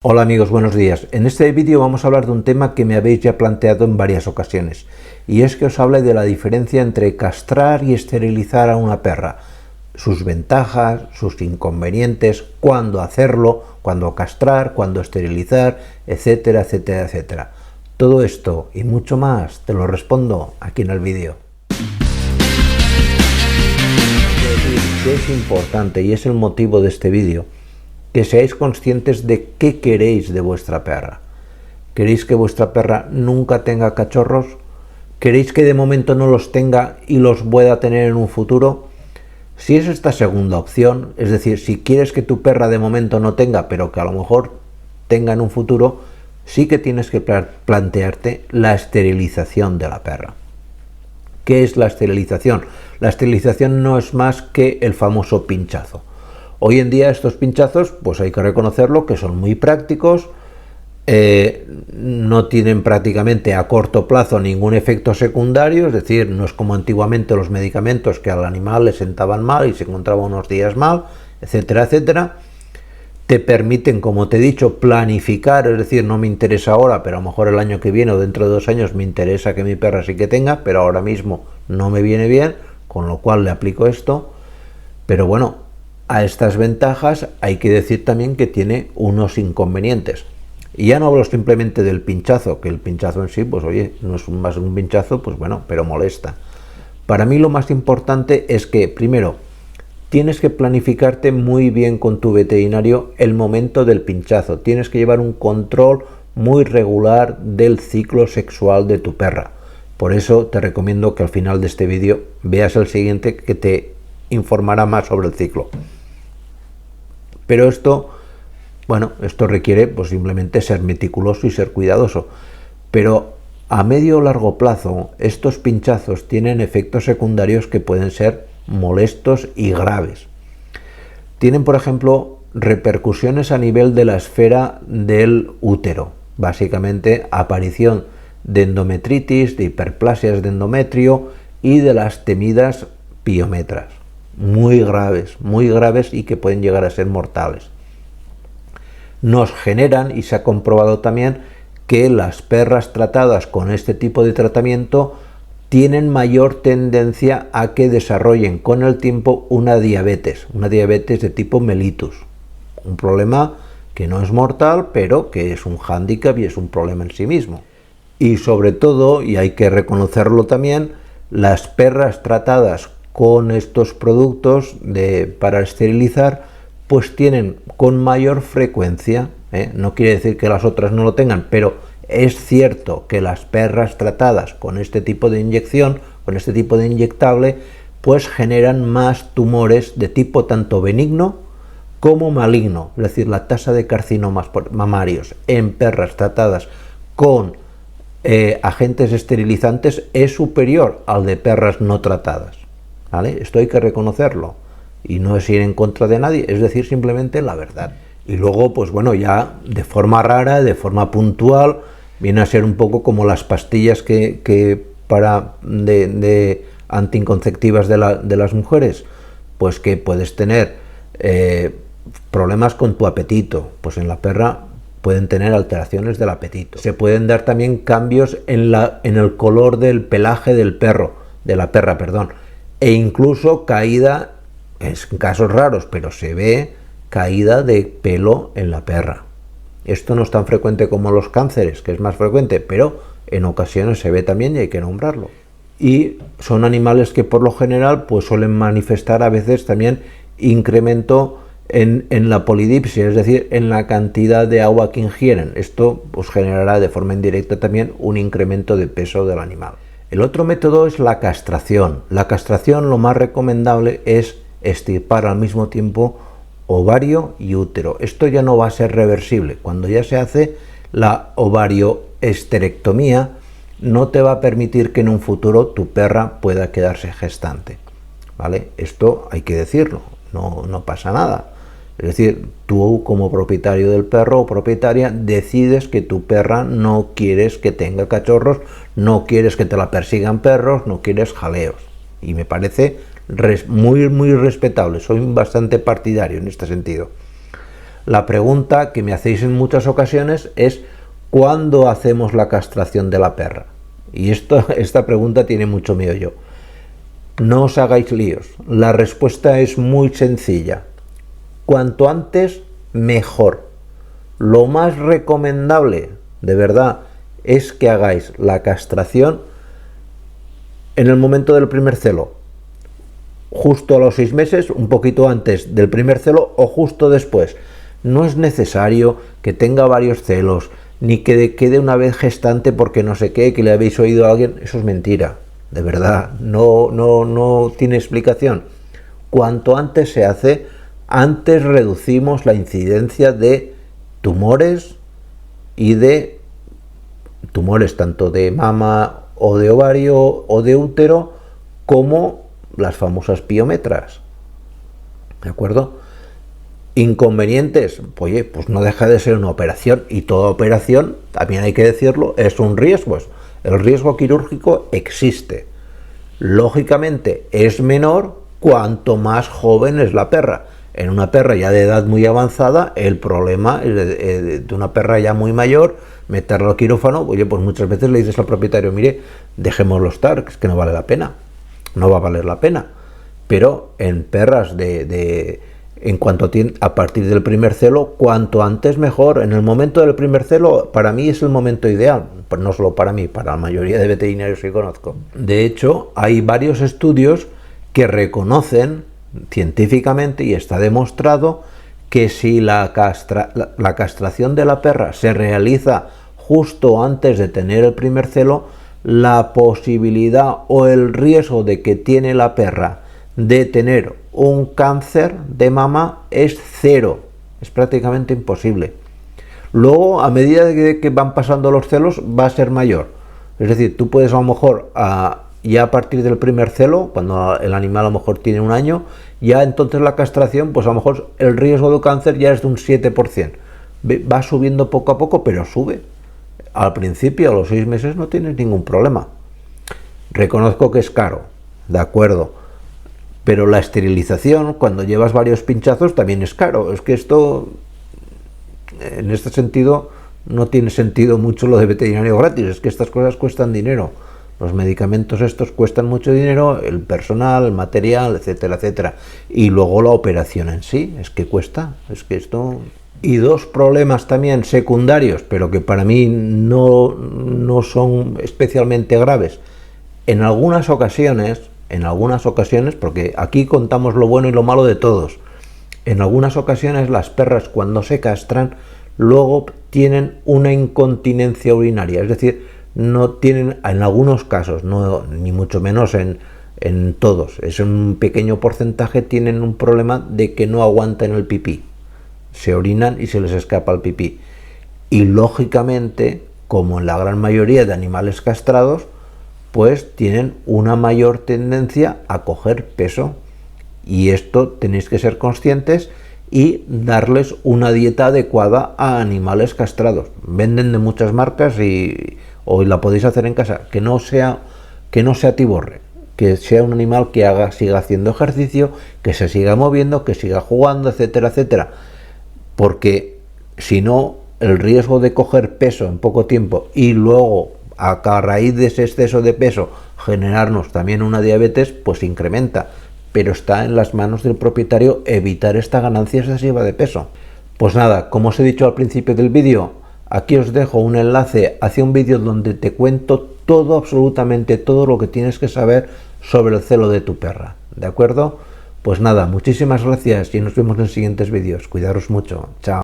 Hola amigos, buenos días. En este vídeo vamos a hablar de un tema que me habéis ya planteado en varias ocasiones, y es que os hable de la diferencia entre castrar y esterilizar a una perra, sus ventajas, sus inconvenientes, cuándo hacerlo, cuándo castrar, cuándo esterilizar, etcétera, etcétera, etcétera. Todo esto y mucho más te lo respondo aquí en el vídeo. Es importante y es el motivo de este vídeo que seáis conscientes de qué queréis de vuestra perra. ¿Queréis que vuestra perra nunca tenga cachorros? ¿Queréis que de momento no los tenga y los pueda tener en un futuro? Si es esta segunda opción, es decir, si quieres que tu perra de momento no tenga, pero que a lo mejor tenga en un futuro, sí que tienes que plantearte la esterilización de la perra. ¿Qué es la esterilización? La esterilización no es más que el famoso pinchazo. Hoy en día estos pinchazos, pues hay que reconocerlo, que son muy prácticos, no tienen prácticamente a corto plazo ningún efecto secundario, es decir, no es como antiguamente los medicamentos que al animal le sentaban mal y se encontraba unos días mal, etcétera, etcétera. Te permiten, como te he dicho, planificar, es decir, no me interesa ahora, pero a lo mejor el año que viene o dentro de 2 años me interesa que mi perra sí que tenga, pero ahora mismo no me viene bien, con lo cual le aplico esto. Pero bueno, a estas ventajas hay que decir también que tiene unos inconvenientes. Y ya no hablo simplemente del pinchazo, que el pinchazo en sí, pues oye, no es más un pinchazo, pues bueno, pero molesta. Para mí lo más importante es que, primero, tienes que planificarte muy bien con tu veterinario el momento del pinchazo. Tienes que llevar un control muy regular del ciclo sexual de tu perra. Por eso te recomiendo que al final de este vídeo veas el siguiente, que te informará más sobre el ciclo. Pero esto, bueno, esto requiere pues simplemente ser meticuloso y ser cuidadoso. Pero a medio o largo plazo, estos pinchazos tienen efectos secundarios que pueden ser molestos y graves. Tienen, por ejemplo, repercusiones a nivel de la esfera del útero. Básicamente, aparición de endometritis, de hiperplasias de endometrio y de las temidas piometras. Muy graves y que pueden llegar a ser mortales. Nos generan, y se ha comprobado también, que las perras tratadas con este tipo de tratamiento tienen mayor tendencia a que desarrollen con el tiempo una diabetes de tipo mellitus. Un problema que no es mortal, pero que es un hándicap y es un problema en sí mismo. Y sobre todo, y hay que reconocerlo también, las perras tratadas con estos productos para esterilizar, pues tienen con mayor frecuencia, no quiere decir que las otras no lo tengan, pero es cierto que las perras tratadas con este tipo de inyección, con este tipo de inyectable, pues generan más tumores de tipo tanto benigno como maligno, es decir, la tasa de carcinomas mamarios en perras tratadas con agentes esterilizantes es superior al de perras no tratadas. ¿Vale? Esto hay que reconocerlo y no es ir en contra de nadie, es decir, simplemente la verdad. Y luego, pues bueno, ya de forma rara, de forma puntual, viene a ser un poco como las pastillas de anticonceptivas de las mujeres, pues que puedes tener problemas con tu apetito, pues en la perra pueden tener alteraciones del apetito. Se pueden dar también cambios en el color del pelaje de la perra, perdón. E incluso caída, en casos raros, pero se ve caída de pelo en la perra. Esto no es tan frecuente como los cánceres, que es más frecuente, pero en ocasiones se ve también y hay que nombrarlo. Y son animales que por lo general pues suelen manifestar a veces también incremento en la polidipsia, es decir, en la cantidad de agua que ingieren. Esto pues generará de forma indirecta también un incremento de peso del animal. El otro método es la castración. La castración, lo más recomendable es extirpar al mismo tiempo ovario y útero. Esto ya no va a ser reversible. Cuando ya se hace la ovarioesterectomía, no te va a permitir que en un futuro tu perra pueda quedarse gestante. ¿Vale? Esto hay que decirlo, no pasa nada. Es decir, tú como propietario del perro o propietaria decides que tu perra no quieres que tenga cachorros, no quieres que te la persigan perros, no quieres jaleos. Y me parece muy respetable, soy bastante partidario en este sentido. La pregunta que me hacéis en muchas ocasiones es ¿cuándo hacemos la castración de la perra? Y esta pregunta tiene mucho meollo. No os hagáis líos. La respuesta es muy sencilla. Cuanto antes, mejor. Lo más recomendable, de verdad, es que hagáis la castración en el momento del primer celo. Justo a los 6 meses, un poquito antes del primer celo o justo después. No es necesario que tenga varios celos, ni que quede una vez gestante porque no sé qué, que le habéis oído a alguien. Eso es mentira, de verdad, no tiene explicación. Cuanto antes se hace, antes reducimos la incidencia de tumores y de tumores tanto de mama o de ovario o de útero como las famosas piometras, ¿de acuerdo? Inconvenientes, oye, pues no deja de ser una operación, y toda operación, también hay que decirlo, es un riesgo. El riesgo quirúrgico existe. Lógicamente es menor cuanto más joven es la perra. En una perra ya de edad muy avanzada, el problema es de una perra ya muy mayor, meterla al quirófano, oye, pues muchas veces le dices al propietario, mire, dejémoslo estar, que es que no vale la pena, no va a valer la pena. Pero en perras en cuanto a partir del primer celo, cuanto antes mejor. En el momento del primer celo, para mí es el momento ideal, pues no solo para mí, para la mayoría de veterinarios que conozco. De hecho, hay varios estudios que reconocen científicamente, y está demostrado, que si la castración de la perra se realiza justo antes de tener el primer celo, la posibilidad o el riesgo de que tiene la perra de tener un cáncer de mama es cero, es prácticamente imposible. Luego, a medida de que van pasando los celos, va a ser mayor. Es decir, tú puedes a lo mejor, ya a partir del primer celo, cuando el animal a lo mejor tiene 1 año, ya entonces la castración, pues a lo mejor el riesgo de cáncer ya es de un 7%. Va subiendo poco a poco, pero sube. Al principio, a los 6 meses, no tienes ningún problema. Reconozco que es caro, de acuerdo, pero la esterilización, cuando llevas varios pinchazos, también es caro. Es que esto, en este sentido, no tiene sentido mucho lo de veterinario gratis. Es que estas cosas cuestan dinero. Los medicamentos estos cuestan mucho dinero, el personal, el material, etcétera, etcétera. Y luego la operación en sí, es que cuesta. Es que esto... Y 2 problemas también secundarios, pero que para mí no son especialmente graves. En algunas ocasiones, porque aquí contamos lo bueno y lo malo de todos, en algunas ocasiones las perras, cuando se castran, luego tienen una incontinencia urinaria, es decir, no tienen, en algunos casos, no, ni mucho menos en todos, es un pequeño porcentaje, tienen un problema de que no aguantan el pipí, se orinan y se les escapa el pipí. Y lógicamente, como en la gran mayoría de animales castrados, pues tienen una mayor tendencia a coger peso. Y esto tenéis que ser conscientes y darles una dieta adecuada a animales castrados. Venden de muchas marcas y hoy la podéis hacer en casa. Que no se atiborre, que sea un animal que siga haciendo ejercicio, que se siga moviendo, que siga jugando, etcétera, etcétera. Porque si no, el riesgo de coger peso en poco tiempo y luego, a raíz de ese exceso de peso, generarnos también una diabetes, pues incrementa. Pero está en las manos del propietario evitar esta ganancia excesiva de peso. Pues nada, como os he dicho al principio del vídeo, aquí os dejo un enlace hacia un vídeo donde te cuento todo, absolutamente todo lo que tienes que saber sobre el celo de tu perra, ¿de acuerdo? Pues nada, muchísimas gracias y nos vemos en siguientes vídeos. Cuidaros mucho. Chao.